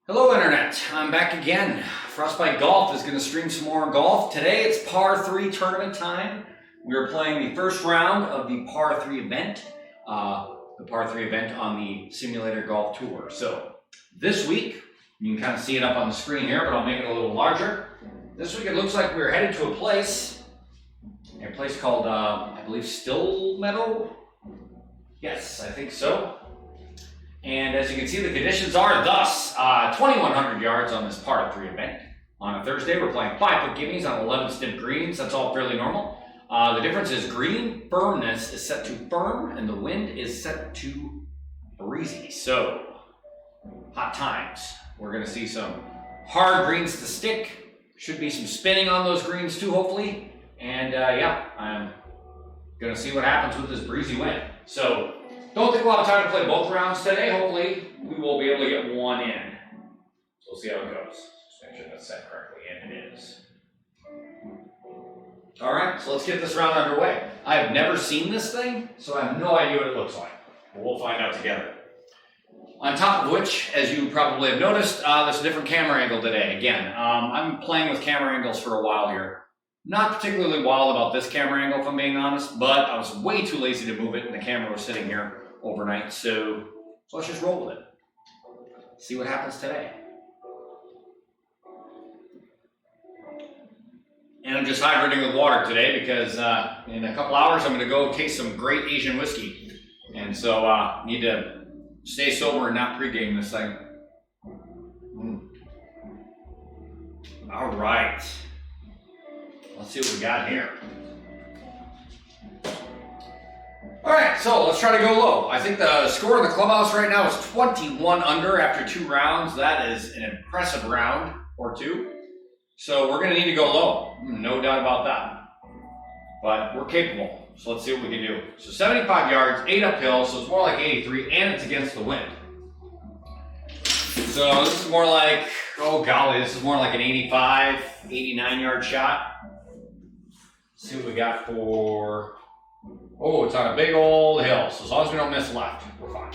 Hello Internet, I'm back again. Frostbite Golf is going to stream some more golf. Today it's par 3 tournament time. We are playing the first round of the par 3 event. The par 3 event on the Simulator Golf Tour. So this week, you can kind of see it up on the screen here, but I'll make it a little larger. This week it looks like we're headed to a place called, I believe, Stillmeadow? Yes, I think so. And as you can see, the conditions are thus: 2,100 yards on this par 3 event. On a Thursday, we're playing 5-foot gimmies on 11 stiff greens. That's all fairly normal. The difference is green firmness is set to firm, and the wind is set to breezy. So, hot times. We're going to see some hard greens to stick. Should be some spinning on those greens too, hopefully. And yeah, I'm going to see what happens with this breezy wind. So, don't take a lot of time to play both rounds today. Hopefully, we will be able to get one in. So we'll see how it goes. Just make sure that's set correctly, and it is. All right, so let's get this round underway. I have never seen this thing, so I have no idea what it looks like. But we'll find out together. On top of which, as you probably have noticed, there's a different camera angle today. Again, I'm playing with camera angles for a while here. Not particularly wild about this camera angle, if I'm being honest, but I was way too lazy to move it, and the camera was sitting here overnight, so let's just roll with it. See what happens today. And I'm just hydrating with water today because in a couple hours I'm going to go taste some great Asian whiskey. And so need to stay sober and not pregame this thing. All right. Let's see what we got here. All right, so let's try to go low. I think the score in the clubhouse right now is 21 under after 2 rounds. That is an impressive round or two. So we're gonna need to go low, no doubt about that. But we're capable, so let's see what we can do. So 75 yards, 8 uphill, so it's more like 83, and it's against the wind. So this is more like, oh golly, this is more like an 85, 89 yard shot. Let's see what we got for, oh, it's on a big old hill, so as long as we don't miss left, we're fine.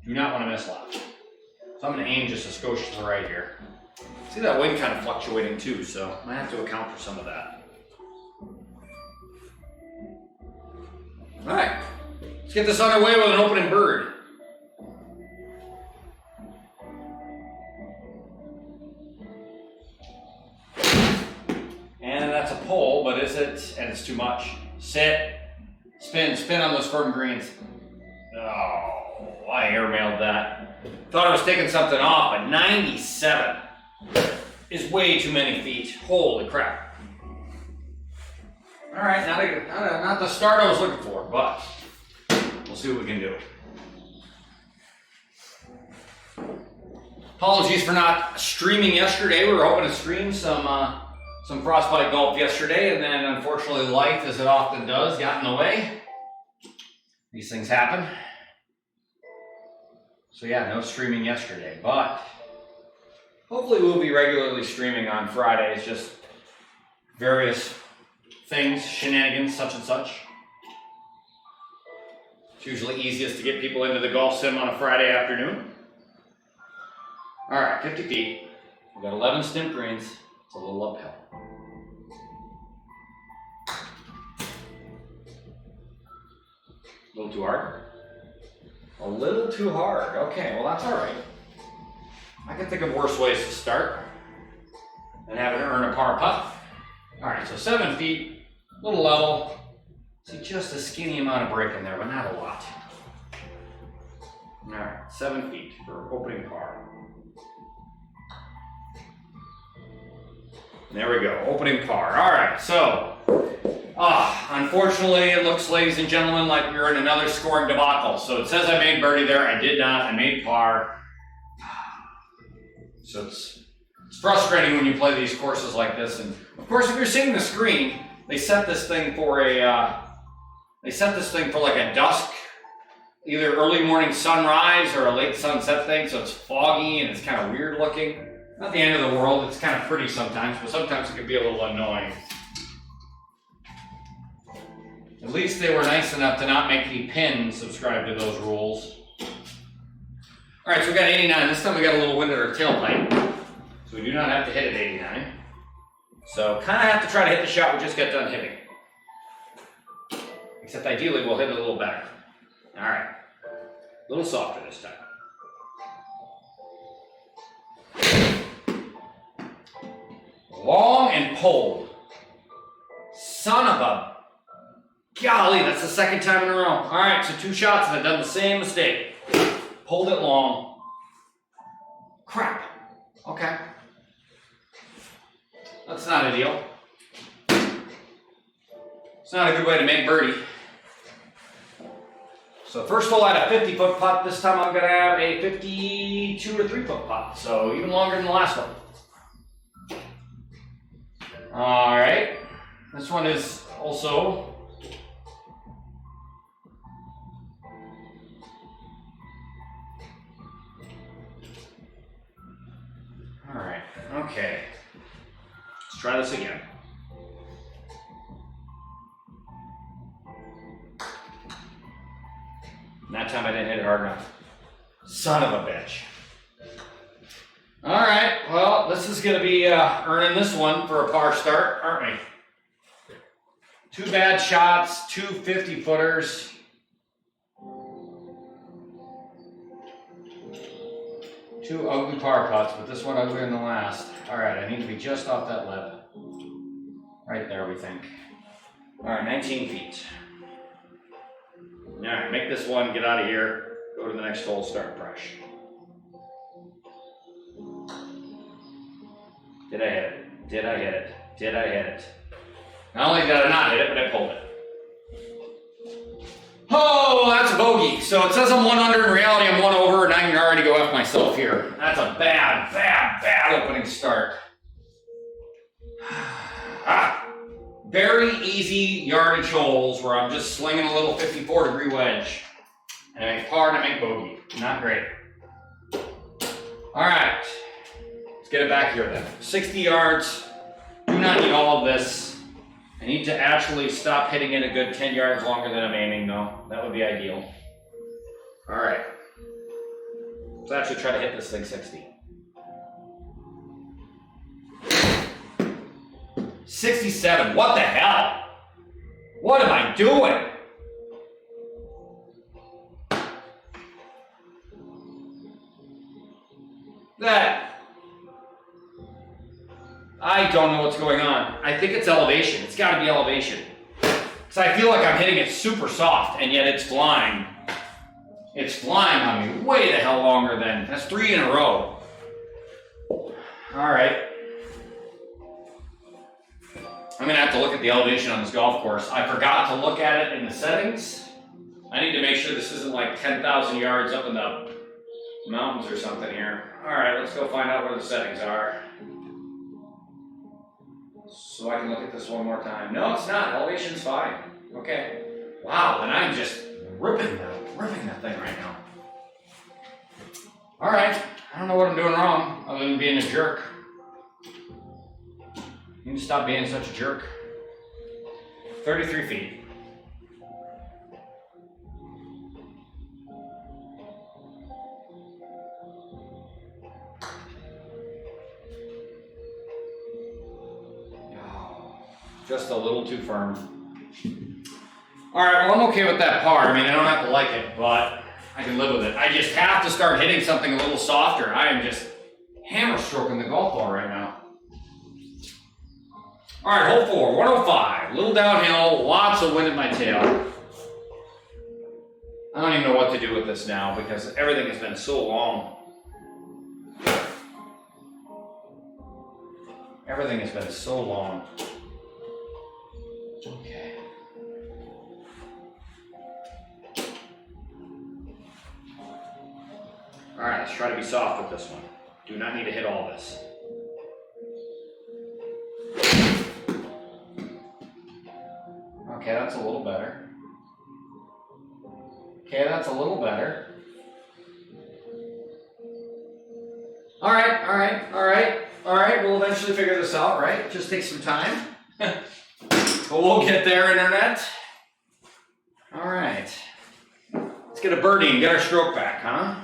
Do not want to miss left. So I'm going to aim just a skosh to the right here. See that wind kind of fluctuating too, so I might have to account for some of that. All right, let's get this underway with an opening bird. And that's a pull, but is it? And it's too much. Sit, spin on those firm greens. Oh, I airmailed that. Thought I was taking something off, but 97 is way too many feet. Holy crap. All right, not the start I was looking for, but we'll see what we can do. Apologies for not streaming yesterday. We were hoping to stream some Frostbite golf yesterday, and then unfortunately life, as it often does, got in the way. These things happen. So yeah, no streaming yesterday, but hopefully we'll be regularly streaming on Fridays, just various things, shenanigans, such and such. It's usually easiest to get people into the golf sim on a Friday afternoon. All right, 50 feet. We've got 11 stimp greens. It's a little uphill. A little too hard? A little too hard. Okay, well that's all right. I can think of worse ways to start than having to earn a par putt. All right, so 7 feet, a little level. See, just a skinny amount of break in there, but not a lot. All right, 7 feet for opening par. There we go, opening par. All right, so, unfortunately, it looks, ladies and gentlemen, like we're in another scoring debacle. So it says I made birdie there. I did not. I made par. So it's frustrating when you play these courses like this. And of course, if you're seeing the screen, they set this thing for like a dusk, either early morning sunrise or a late sunset thing. So it's foggy and it's kind of weird looking. Not the end of the world. It's kind of pretty sometimes, but sometimes it can be a little annoying. At least they were nice enough to not make me pin subscribe to those rules. All right, so we got 89. This time we got a little wind at our tailpipe, so we do not have to hit at 89. So kind of have to try to hit the shot we just got done hitting. Except ideally we'll hit it a little better. All right, a little softer this time. Long and pulled. Son of a golly, that's the second time in a row. All right, so 2 shots and I've done the same mistake. Pulled it long. Crap. Okay. That's not ideal. It's not a good way to make birdie. So first hole I had a 50-foot putt. This time I'm going to have a 52 or 3-foot putt. So even longer than the last one. All right. This one is also all right. Okay. Let's try this again. And that time I didn't hit it hard enough. Son of a bitch. All right, well, this is going to be earning this one for a par start, aren't we? 2 bad shots, 2 50-footers. Two ugly par putts, but this one uglier than the last. All right, I need to be just off that lip. Right there, we think. All right, 19 feet. All right, make this one, get out of here, go to the next hole, start fresh. Did I hit it? Did I hit it? Did I hit it? Not only did I not hit it, but I pulled it. Oh, that's a bogey. So it says I'm 1 under. In reality, I'm 1 over, and I can already go F myself here. That's a bad opening start. very easy yardage holes where I'm just slinging a little 54-degree wedge. And I make par and I make bogey. Not great. All right, let's get it back here then. 60 yards. Do not need all of this. I need to actually stop hitting it a good 10 yards longer than I'm aiming though. That would be ideal. All right. Let's actually try to hit this thing 60. 67, what the hell? What am I doing? I don't know what's going on. I think it's elevation. It's got to be elevation. Because I feel like I'm hitting it super soft, and yet it's flying. It's flying on me way the hell longer than. That's 3 in a row. All right. I'm going to have to look at the elevation on this golf course. I forgot to look at it in the settings. I need to make sure this isn't like 10,000 yards up in the mountains or something here. All right, let's go find out where the settings are. So I can look at this one more time. No, it's not. Elevation's fine. Okay. Wow, and I'm just ripping that thing right now. All right. I don't know what I'm doing wrong other than being a jerk. You need to stop being such a jerk. 33 feet. Just a little too firm. All right, well, I'm okay with that par. I mean, I don't have to like it, but I can live with it. I just have to start hitting something a little softer. I am just hammer stroking the golf ball right now. All right, hole 4, 105. A little downhill, lots of wind in my tail. I don't even know what to do with this now because everything has been so long. Everything has been so long. Okay. All right, let's try to be soft with this one. Do not need to hit all this. Okay, that's a little better. Okay, that's a little better. All right, we'll eventually figure this out, right? It just takes some time. But we'll get there, Internet. All right. Let's get a birdie and get our stroke back, huh?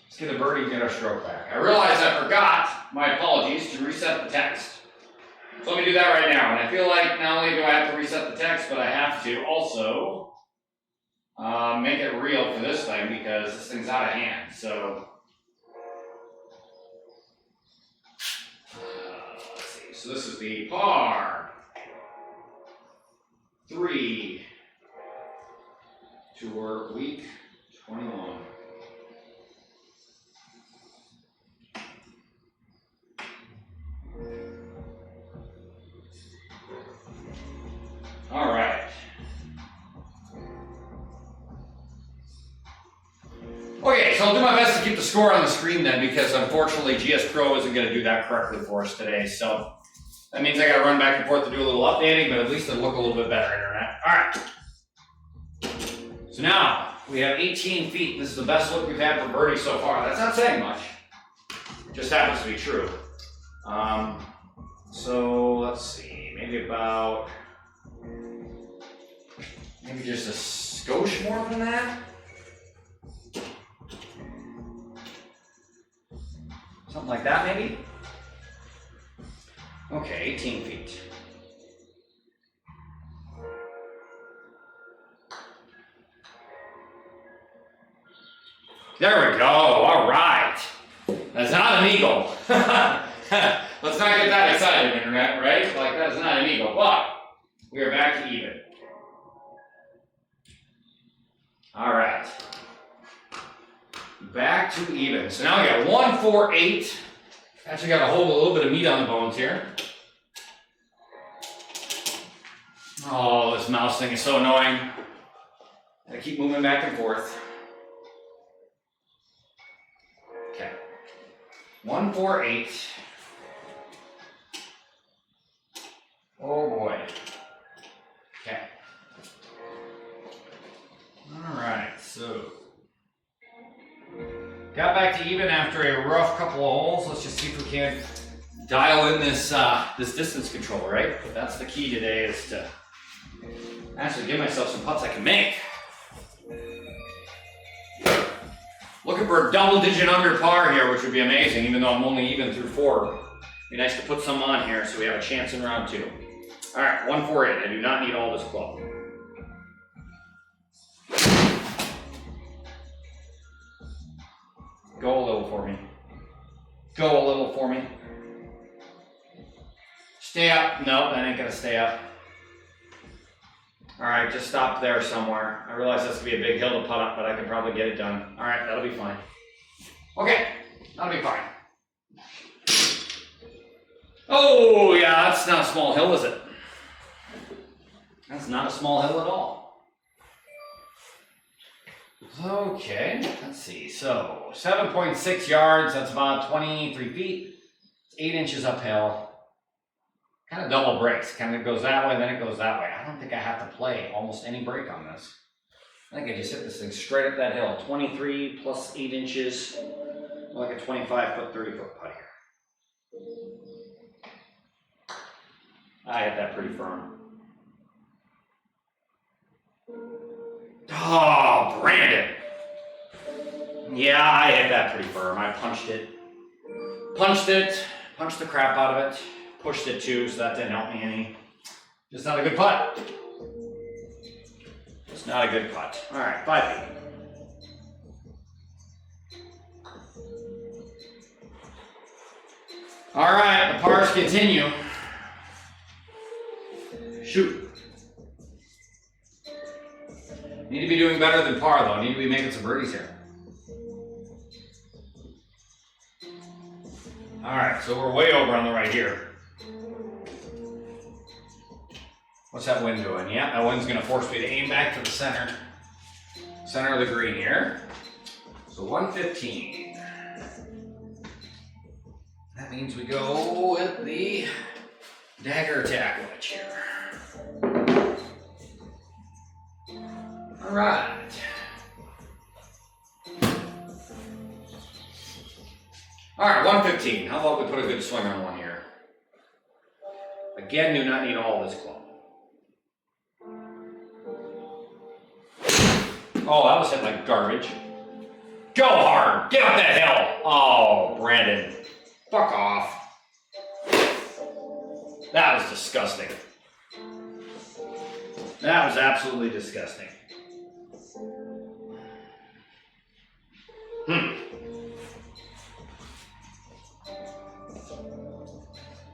Let's get a birdie and get our stroke back. I realize I forgot, my apologies, to reset the text. So let me do that right now. And I feel like not only do I have to reset the text, but I have to also make it real for this thing because this thing's out of hand. So let's see. So this is the par 3 tour week 21. All right. Okay, so I'll do my best to keep the score on the screen then because unfortunately GS Pro isn't going to do that correctly for us today. So that means I got to run back and forth to do a little updating, but at least it'll look a little bit better, Internet. All right. So now we have 18 feet. This is the best look we've had for birdie so far. That's not saying much. It just happens to be true. So let's see, maybe just a skosh more than that. Something like that, maybe? Okay, 18 feet. There we go, all right. That's not an eagle. Let's not get that excited, Internet, right? Like, that's not an eagle, but we are back to even. All right. Back to even. So now we got 1, 4, 8. Actually got to hold a little bit of meat on the bones here. Oh, this mouse thing is so annoying. I keep moving back and forth. Okay. 1, 4, 8. rough couple of holes. Let's just see if we can dial in this this distance control, right? That's the key today, is to actually give myself some putts I can make. Looking for a double-digit under par here, which would be amazing, even though I'm only even through 4. Be nice to put some on here so we have a chance in round 2. All right, 148. I do not need all this club. Go a little for me. Go a little for me. Stay up. No, that ain't gonna stay up. All right, just stop there somewhere. I realize that's gonna be a big hill to putt up, but I can probably get it done. All right, that'll be fine. Okay, that'll be fine. Oh, yeah, that's not a small hill, is it? That's not a small hill at all. Okay, let's see. So 7.6 yards, that's about 23 feet. It's 8 inches uphill. Kind of double breaks. Kind of goes that way, then it goes that way. I don't think I have to play almost any break on this. I think I just hit this thing straight up that hill. 23 plus 8 inches. Like a 25-foot, 30-foot putt here. I hit that pretty firm. Oh, Brandon. Yeah, I hit that pretty firm. I punched it. Punched the crap out of it. Pushed it too, so that didn't help me any. Just not a good putt. Just not a good putt. All right, 5 feet. All right, the pars continue. Shoot. Need to be doing better than par though. Need to be making some birdies here. All right, so we're way over on the right here. What's that wind doing? Yeah, that wind's gonna force me to aim back to the center of the green here. So 115. That means we go with the dagger attack wedge here. All right. All right, 115. How about we put a good swing on one here? Again, do not need all this club. Oh, that was hit like garbage. Go hard. Get up that hill. Oh, Brandon. Fuck off. That was disgusting. That was absolutely disgusting.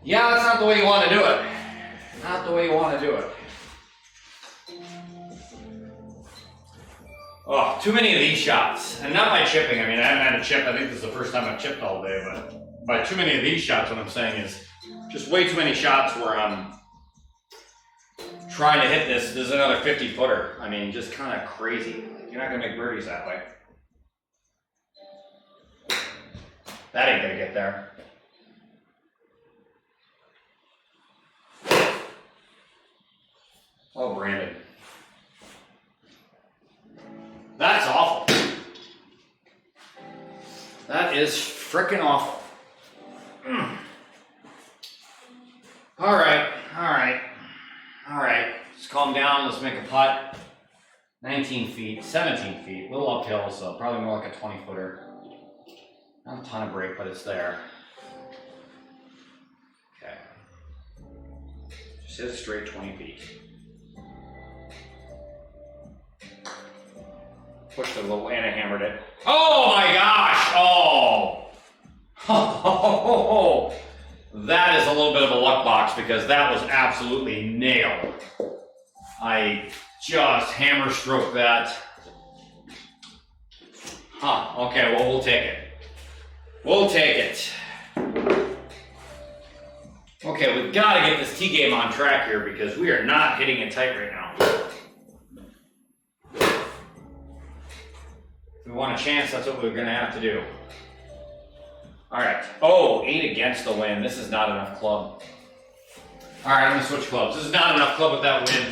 Yeah, that's not the way you want to do it. Not the way you want to do it. Oh, too many of these shots. And not by chipping. I mean, I haven't had a chip. I think this is the first time I've chipped all day. But by too many of these shots, what I'm saying is just way too many shots where I'm trying to hit this. This is another 50-footer. I mean, just kind of crazy. You're not going to make birdies that way. That ain't going to get there. Oh, Brandon. That's awful. That is frickin' awful. All right. Let's calm down. Let's make a putt. 19 feet, 17 feet, a little uphill, so probably more like a 20-footer. Not a ton of break, but it's there. Okay. Just hit a straight 20 feet. Pushed it a little and I hammered it. Oh my gosh! Oh! That is a little bit of a luck box because that was absolutely nailed. I just hammer stroke that. Okay, well, we'll take it. We'll take it. Okay, we've got to get this tee game on track here because we are not hitting it tight right now. If we want a chance, that's what we're going to have to do. All right. Oh, 8 against the wind. This is not enough club. All right, I'm going to switch clubs. This is not enough club with that wind.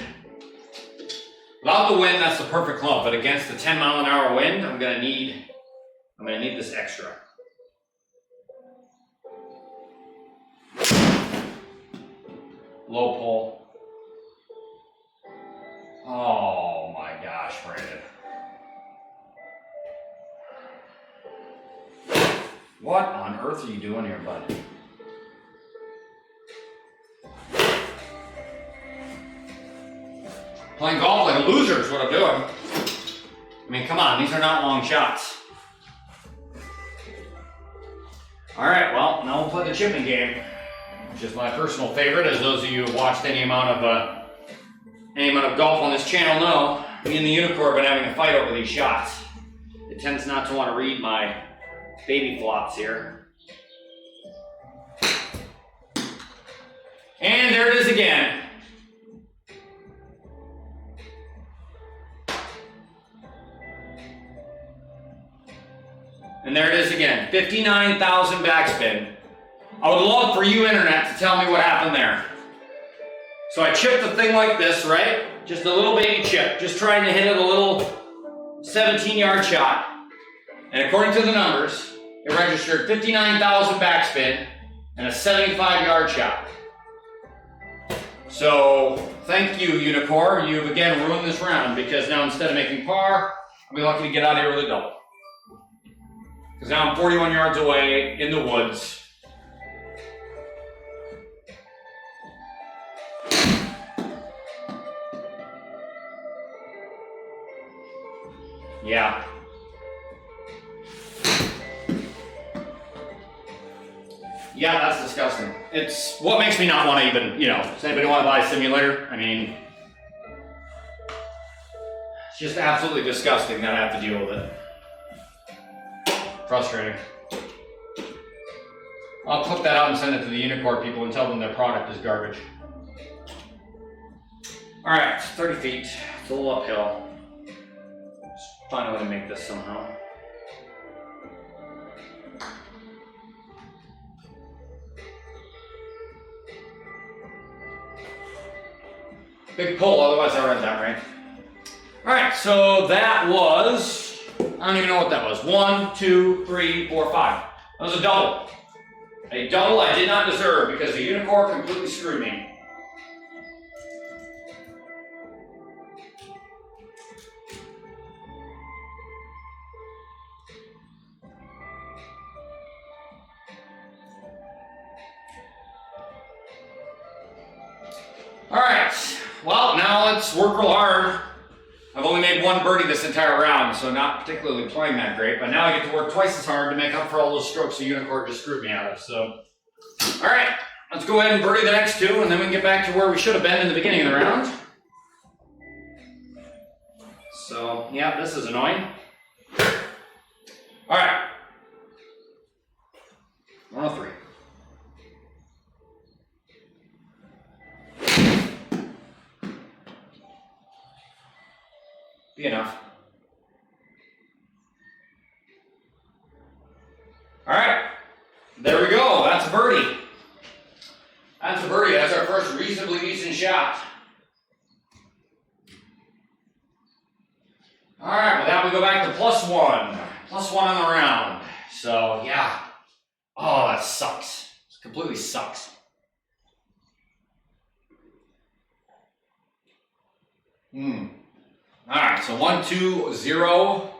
Without the wind, that's the perfect club. But against the 10-mile-an-hour wind, I'm going to need this extra. Low pull. Oh my gosh, Brandon. What on earth are you doing here, bud? Playing golf like a loser is what I'm doing. I mean, come on, these are not long shots. All right, well, now we'll play the chipping game, which is my personal favorite. As those of you who have watched any amount of golf on this channel know, me and the Unicorn have been having a fight over these shots. It tends not to want to read my baby flops here. And there it is again. And there it is again, 59,000 backspin. I would love for you, internet, to tell me what happened there. So I chipped the thing like this, right? Just a little baby chip, just trying to hit it a little 17-yard shot. And according to the numbers, it registered 59,000 backspin and a 75-yard shot. So thank you, Unicorn. You've again ruined this round because now instead of making par, I'll be lucky to get out of here with a double. Because now I'm 41 yards away in the woods. Yeah. Yeah, that's disgusting. It's what makes me not want to even, does anybody want to buy a simulator? I mean, it's just absolutely disgusting that I have to deal with it. Frustrating. I'll clip that out and send it to the Unicorn people and tell them their product is garbage. All right, 30 feet. It's a little uphill. Just find a way to make this somehow. Big pull, otherwise I read that right. All right, so that was, I don't even know what that was. 1, 2, 3, 4, 5. That was a double. A double I did not deserve because the Unicorn completely screwed me. All right, well, now let's work real hard. I've only made one birdie this entire round, so not particularly playing that great, but now I get to work twice as hard to make up for all those strokes the Unicorn just screwed me out of, so. All right, let's go ahead and birdie the next two, and then we can get back to where we should have been in the beginning of the round. So, yeah, this is annoying. All right. 103. Be enough. All right, there we go. That's a birdie. That's a birdie. That's our first reasonably decent shot. All right, with that we go back to +1. +1 on the round. So yeah. Oh, that sucks. It completely sucks. All right, so 1, 2, 0.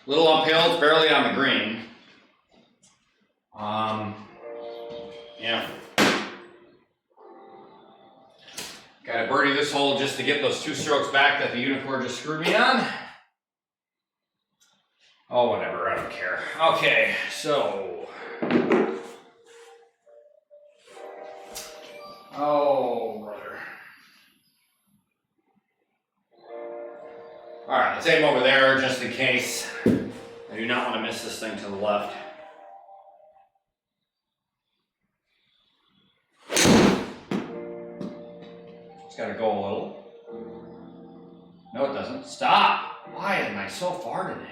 Little uphill, it's barely on the green. Yeah. Got to birdie this hole just to get those 2 strokes back that the Unicorn just screwed me on. Oh, whatever, I don't care. Okay, so. Oh, brother. All right, let's aim over there just in case. I do not want to miss this thing to the left. It's got to go a little. No, it doesn't. Stop! Why am I so far today?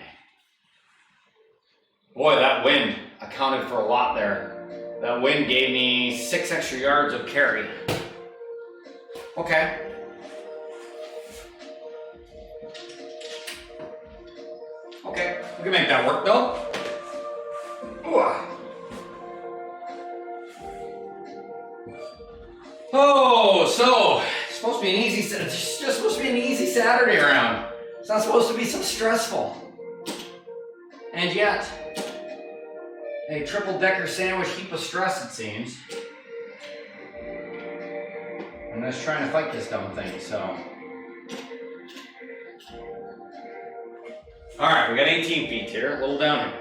Boy, that wind accounted for a lot there. That wind gave me 6 extra yards of carry. Okay. Okay, we can make that work though. Ooh. Oh, so it's supposed to be an easy. It's just supposed to be an easy Saturday round. It's not supposed to be so stressful. And yet, a triple-decker sandwich heap of stress, it seems. I'm just trying to fight this dumb thing. So, all right, we got 18 feet here. A little down here.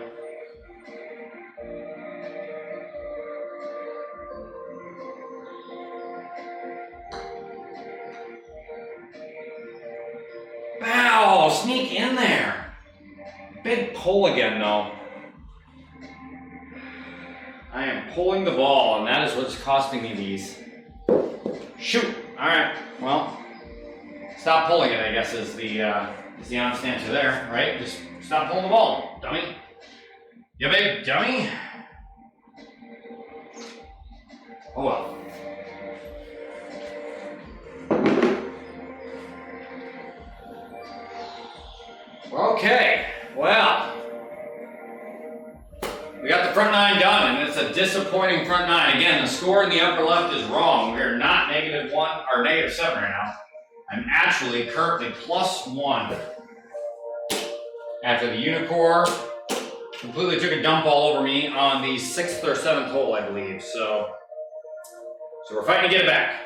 Wow, sneak in there. Big pull again, though. I am pulling the ball, and that is what's costing me these. Shoot. All right. Well, stop pulling it, I guess, is the honest answer there, right? Just stop pulling the ball, dummy. You big dummy. Oh, well. Okay, well, we got the front nine done, and it's a disappointing front nine. Again, the score in the upper left is wrong. We are not -1 or -7 right now. I'm actually currently +1 after the Unicorn completely took a dump all over me on the 6th or 7th hole, I believe. So we're fighting to get it back.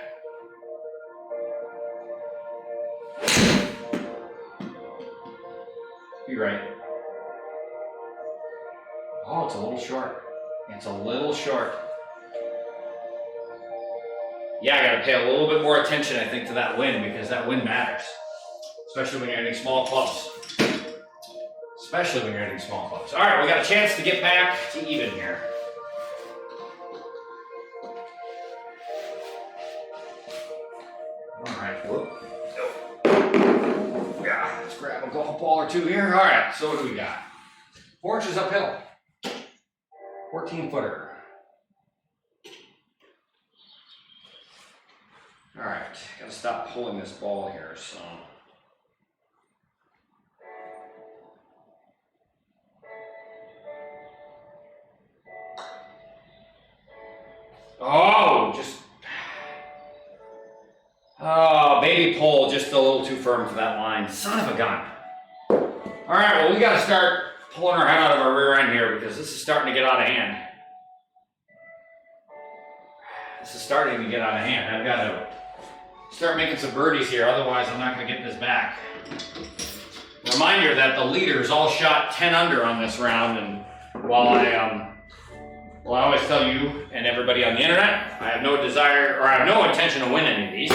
You're right. Oh, it's a little short. It's a little short. Yeah, I gotta pay a little bit more attention, I think, to that wind, because that wind matters. Especially when you're hitting small clubs. Especially when you're hitting small clubs. All right, we got a chance to get back to even here. All right, whoop. Yeah, let's grab a golf ball or two here. All right, so what do we got? 4 inches uphill. 14-footer. All right, gotta stop pulling this ball here, so. Oh, baby pull just a little too firm for that line. Son of a gun. All right, well, we got to start pulling our head out of our rear end here because this is starting to get out of hand. This is starting to get out of hand. I've got to start making some birdies here, otherwise I'm not going to get this back. Reminder that the leaders all shot 10 under on this round, and while I always tell you and everybody on the internet, I have no desire, or I have no intention of winning any of these,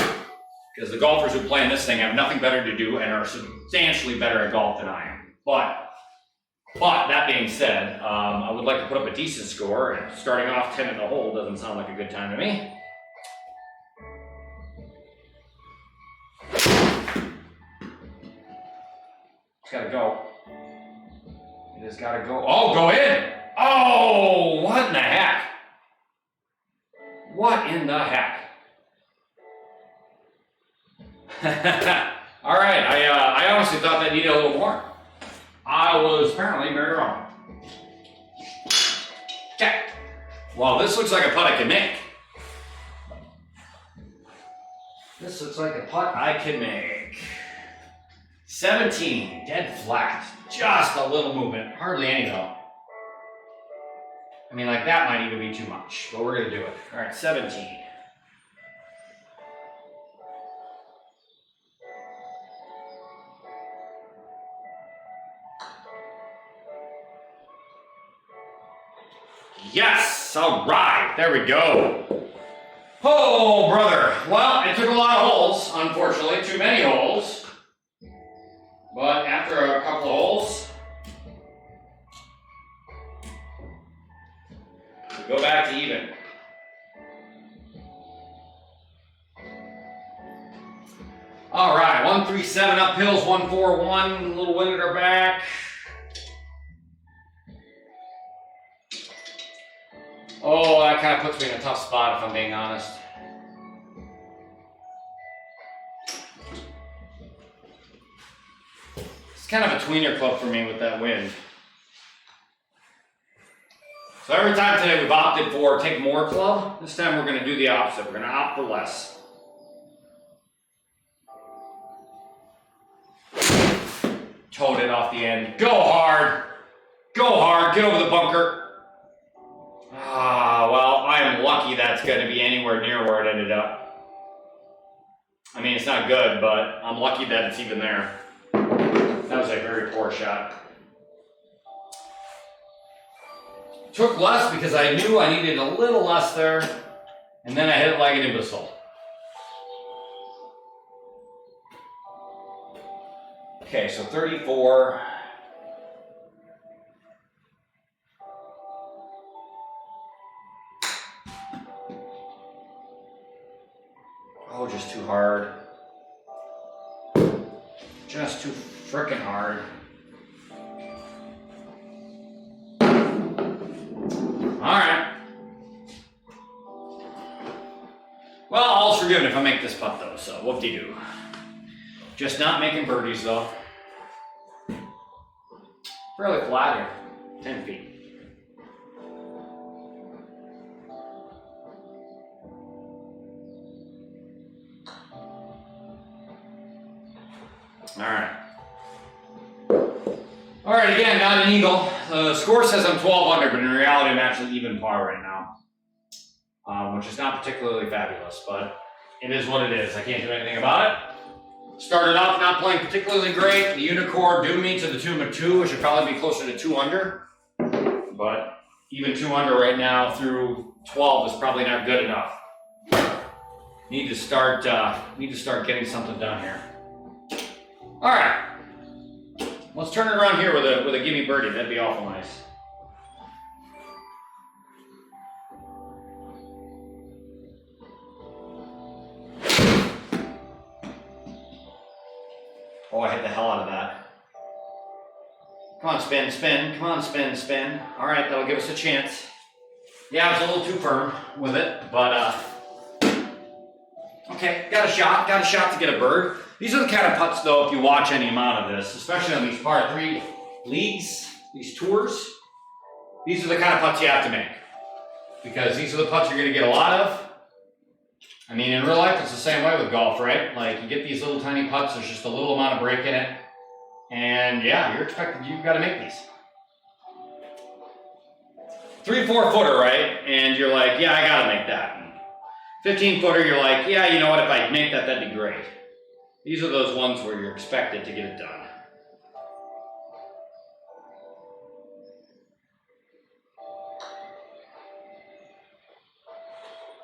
because the golfers who play in this thing have nothing better to do and are substantially better at golf than I am. But that being said, I would like to put up a decent score, and starting off 10 in the hole doesn't sound like a good time to me. It's gotta go. It has gotta go. Oh, go in! Oh, what in the heck? What in the heck? All right, I honestly thought that needed a little more. I was apparently very wrong. Okay. Well, this looks like a putt I can make. This looks like a putt I can make. 17, dead flat. Just a little movement, hardly any though. I mean, like that might even be too much, but we're gonna do it. All right, 17. Yes, all right, there we go. Oh, brother. Well, it took a lot of holes, unfortunately, too many holes. But after a couple of holes, we go back to even. All right, 137 uphills, 141, a little wind at our back. Oh, that kind of puts me in a tough spot if I'm being honest. It's kind of a tweener club for me with that wind. So every time today we've opted for take more club. This time we're going to do the opposite. We're going to opt for less. Towed it off the end. Go hard. Go hard. Get over the bunker. Ah, well, I am lucky that's going to be anywhere near where it ended up. I mean, it's not good, but I'm lucky that it's even there. That was a very poor shot. Took less because I knew I needed a little less there, and then I hit it like an imbecile. Okay, so 34. Oh, just too hard. Just too frickin' hard. Alright. Well, all's forgiven if I make this putt though, so whoop-de-doo. Just not making birdies though. Fairly flat here, 10 feet. All right, again, not an eagle. The score says I'm 12 under, but in reality I'm actually even par right now, which is not particularly fabulous, but it is what it is. I can't do anything about it. Started off not playing particularly great. The unicorn doomed me to the tune of 2, which should probably be closer to 2 under, but even 2 under right now through 12 is probably not good enough. Need to start getting something done here. All right. Let's turn it around here with a gimme birdie. That'd be awful nice. Oh, I hit the hell out of that. Come on, spin, spin. Come on, spin, spin. All right, that'll give us a chance. Yeah, I was a little too firm with it, but okay, got a shot to get a bird. These are the kind of putts, though, if you watch any amount of this, especially on these par 3 leagues, these tours, these are the kind of putts you have to make. Because these are the putts you're going to get a lot of. I mean, in real life, it's the same way with golf, right? Like, you get these little tiny putts, there's just a little amount of break in it. And yeah, you've got to make these. 3-4 footer, right? And you're like, yeah, I got to make that. 15 footer, you're like, yeah, you know what, if I make that, that'd be great. These are those ones where you're expected to get it done.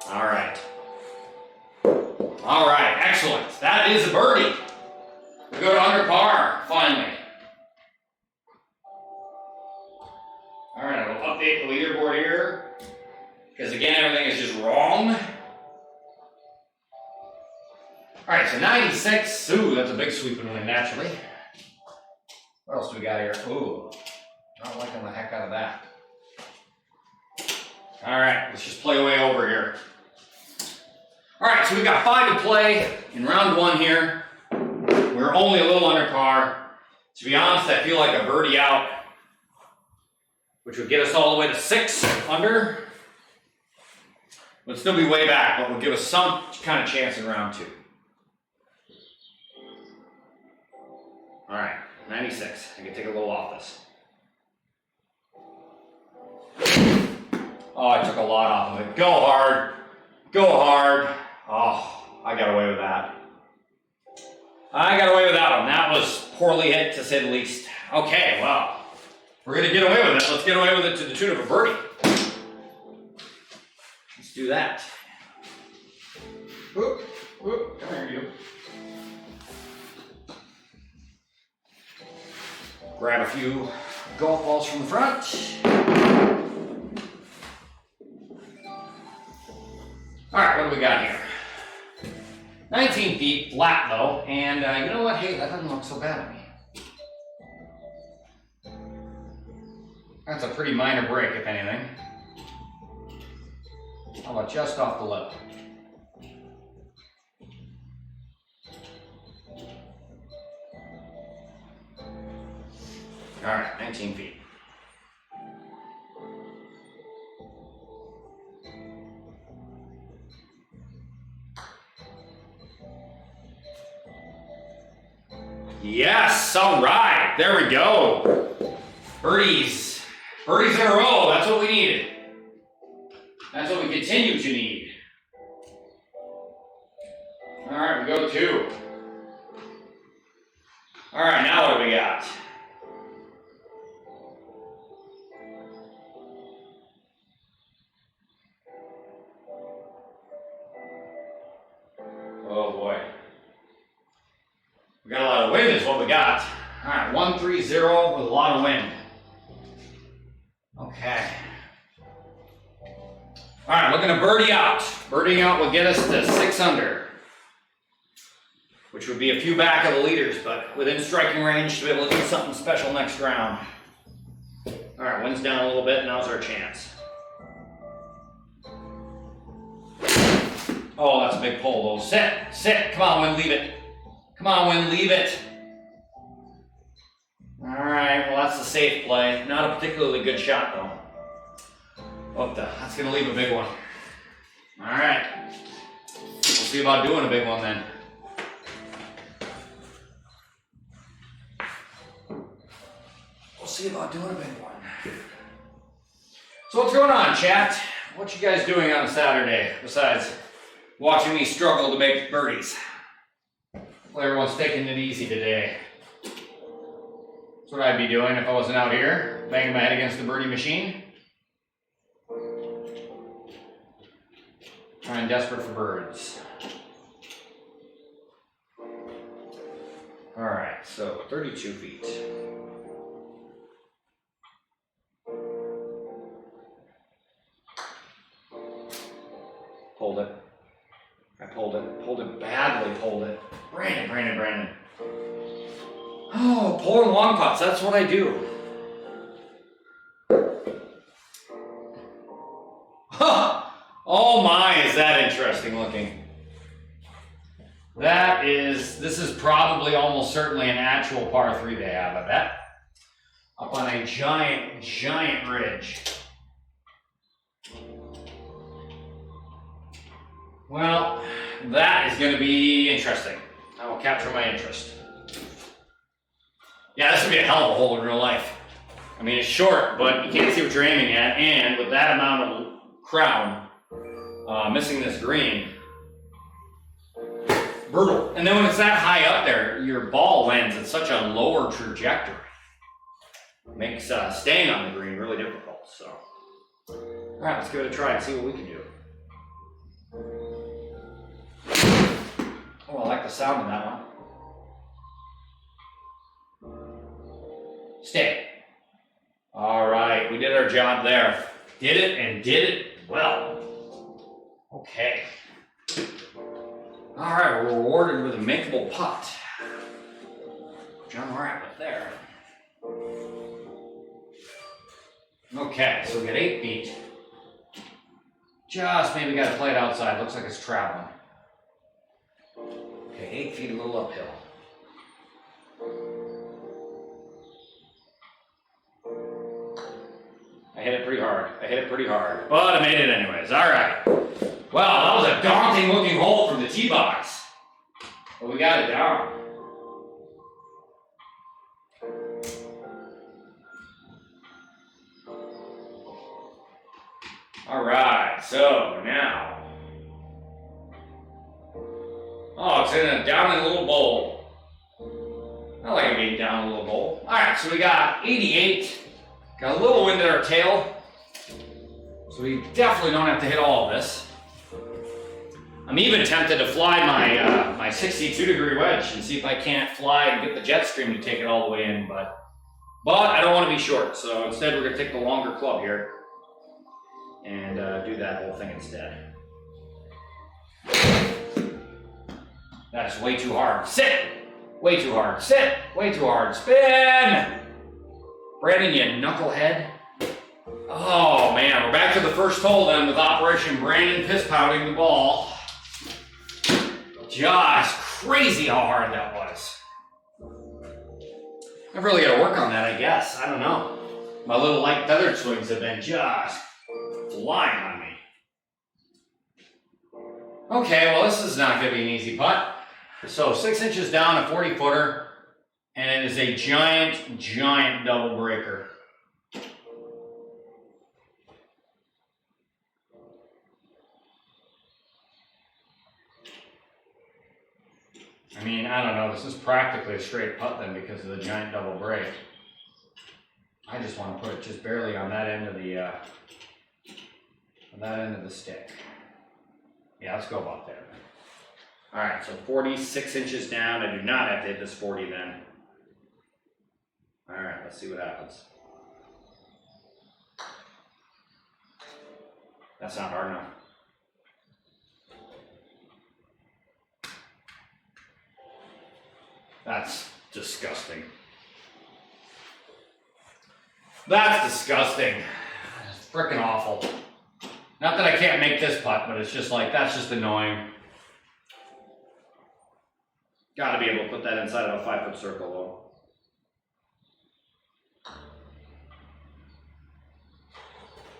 All right. All right, excellent. That is a birdie. We go to under par, finally. All right, I will update the leaderboard here, because again, everything is just wrong. All right, so 96. Ooh, that's a big sweeping win, naturally. What else do we got here? Ooh, not liking the heck out of that. All right, let's just play way over here. All right, so we've got 5 to play in round 1 here. We're only a little under par. To be honest, I feel like a birdie out, which would get us all the way to 6 under. Would still be way back, but would give us some kind of chance in round 2. All right, 96. I can take a little off this. Oh, I took a lot off of it. Go hard. Go hard. Oh, I got away with that. I got away with that one. That was poorly hit, to say the least. Okay, well, we're going to get away with it. Let's get away with it to the tune of a birdie. Let's do that. Whoop, whoop. Come here, you. Grab a few golf balls from the front. All right, what do we got here? 19 feet, flat though, and you know what? Hey, that doesn't look so bad on me. That's a pretty minor break, if anything. How about just off the lip? All right, 19 feet. Yes, all right, there we go. Birdies. Birdies in a row, that's what we needed. That's what we continue to need. All right, we go 2. All right, now what do we got? Oh boy. We got a lot of wind is what we got. All right, 1-3-0 with a lot of wind. Okay. All right, looking to birdie out. Birdieing out will get us to 6 under, which would be a few back of the leaders, but within striking range to be able to do something special next round. All right, wind's down a little bit. Now's our chance. Oh, that's a big pull, though. Sit, sit. Come on, wind, leave it. Come on, wind, leave it. All right, well, that's the safe play. Not a particularly good shot, though. Oh, that's going to leave a big one. All right. We'll see about doing a big one then. We'll see about doing a big one. So what's going on, chat? What you guys doing on a Saturday besides watching me struggle to make birdies? Well, everyone's taking it easy today. That's what I'd be doing if I wasn't out here, banging my head against the birdie machine. Trying desperate for birds. All right, so 32 feet. Pulled it. I pulled it badly, pulled it. Brandon. Oh, pulling long putts, that's what I do. Huh! Oh my, is that interesting looking. This is probably almost certainly an actual par 3 they have, I bet. Up on a giant ridge. Well, that is going to be interesting. I will capture my interest. Yeah, this would be a hell of a hole in real life. I mean, it's short, but you can't see what you're aiming at, and with that amount of crowd, missing this green, brutal. And then when it's that high up there, your ball lands at such a lower trajectory. It makes staying on the green really difficult. So, all right, let's give it a try and see what we can do. Oh, I like the sound in that one. Stay. All right, we did our job there. Did it and did it well. Okay. All right, we're rewarded with a makeable putt. John Rabbit there. Okay, so we got 8 feet. Just maybe got to play it outside. Looks like it's traveling. Okay, 8 feet, a little uphill. I hit it pretty hard. But I made it anyways. All right. Well, that was a daunting looking hole from the tee box. But we got it down. All right, so now. Oh, it's down in a little bowl. I like it being down in a little bowl. All right, so we got 88. Got a little wind at our tail. So we definitely don't have to hit all of this. I'm even tempted to fly my 62-degree wedge and see if I can't fly and get the jet stream to take it all the way in, but I don't want to be short, so instead we're going to take the longer club here and do that whole thing instead. That's way too hard. Sit! Way too hard. Sit! Way too hard. Spin! Brandon, you knucklehead. Oh man, we're back to the first hole then with Operation Brandon piss-pouting the ball. Just crazy how hard that was. I've really got to work on that, I guess. I don't know. My little light feathered swings have been just flying on me. Okay, well this is not going to be an easy putt. So 6 inches down, a 40-footer. And it is a giant, giant double breaker. I mean, I don't know, this is practically a straight putt then because of the giant double break. I just want to put it just barely on that end of the stick. Yeah, let's go about there. All right, so 46 inches down. I do not have to hit this 40 then. All right, let's see what happens. That's not hard enough. That's disgusting. That's disgusting. It's freaking awful. Not that I can't make this putt, but it's just like, that's just annoying. Gotta be able to put that inside of a 5-foot circle though.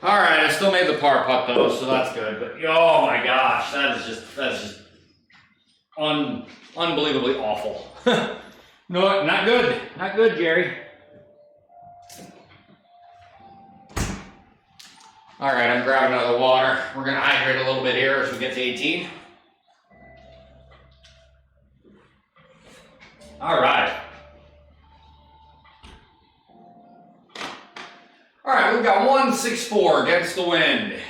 All right, I still made the par putt though, so that's good. But oh my gosh, that's just unbelievably awful. No, not good. Not good, Jerry. All right, I'm grabbing out of the water. We're gonna hydrate a little bit here as we get to 18. All right. All right, we've got 164 against the wind.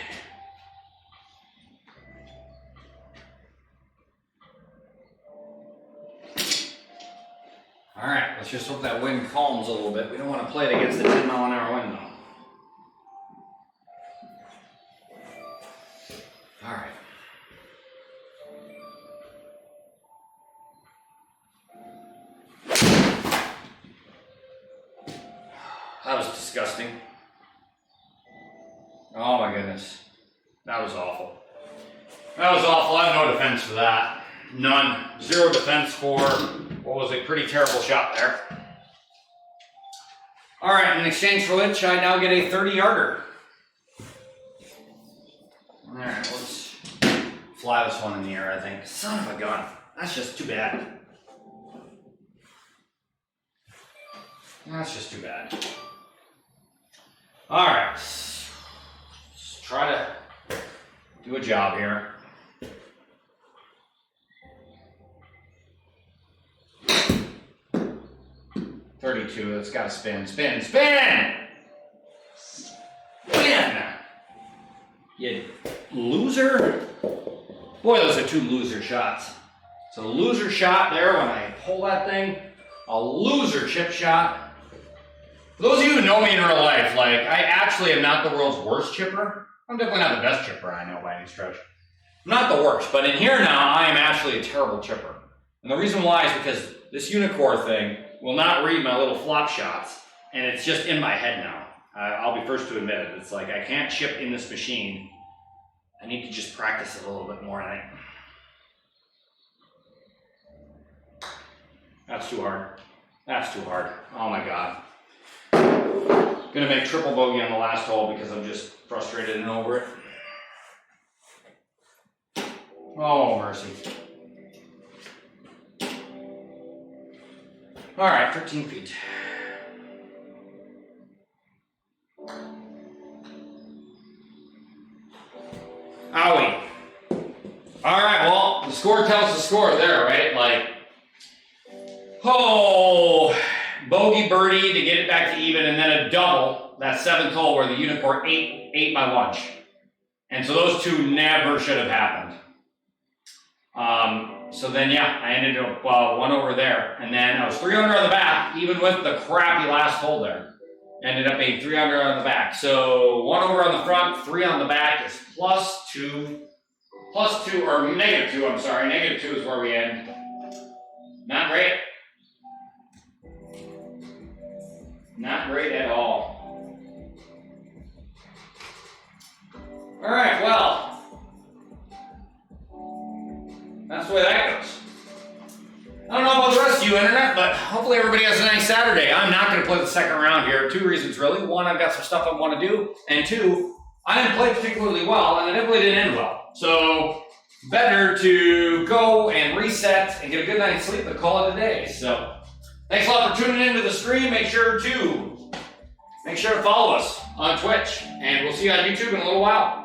All right, let's just hope that wind calms a little bit. We don't want to play it against the 10-mile-an-hour wind, though. All right. That was disgusting. Oh my goodness. That was awful. That was awful. I have no defense for that. None. Zero defense for what was a pretty terrible shot there. All right, in exchange for which I now get a 30-yarder. All right, let's fly this one in the air, I think. Son of a gun. That's just too bad. That's just too bad. All right, let's try to do a job here. .32, that's gotta spin, spin, spin! Spin! You loser. Boy, those are two loser shots. It's a loser shot there when I pull that thing. A loser chip shot. For those of you who know me in real life, like, I actually am not the world's worst chipper. I'm definitely not the best chipper I know by any stretch. I'm not the worst, but in here now, I am actually a terrible chipper. And the reason why is because this unicore thing will not read my little flop shots, and it's just in my head now. I'll be first to admit it. It's like I can't chip in this machine. I need to just practice it a little bit more, I think. That's too hard. That's too hard. Oh my God. Gonna make triple bogey on the last hole because I'm just frustrated and over it. Oh, mercy. All right, 13 feet. Owie. All right, well, the score tells the score there, right? Like, oh, bogey birdie to get it back to even, and then a double, that 7th hole where the unicorn ate my lunch. And so those two never should have happened. So then, yeah, I ended up 1 over there. And then I was 3 under on the back, even with the crappy last hole there. Ended up being 3 under on the back. So 1 over on the front, 3 on the back is +2, or -2, I'm sorry. -2 is where we end. Not great. Not great at all. All right, well, that's the way that goes. I don't know about the rest of you, Internet, but hopefully everybody has a nice Saturday. I'm not going to play the second round here. 2 reasons, really. 1, I've got some stuff I want to do. And 2, I didn't play particularly well, and it definitely didn't end well. So, better to go and reset and get a good night's sleep and call it a day. So, Thanks a lot for tuning into the stream. Make sure to follow us on Twitch, and we'll see you on YouTube in a little while.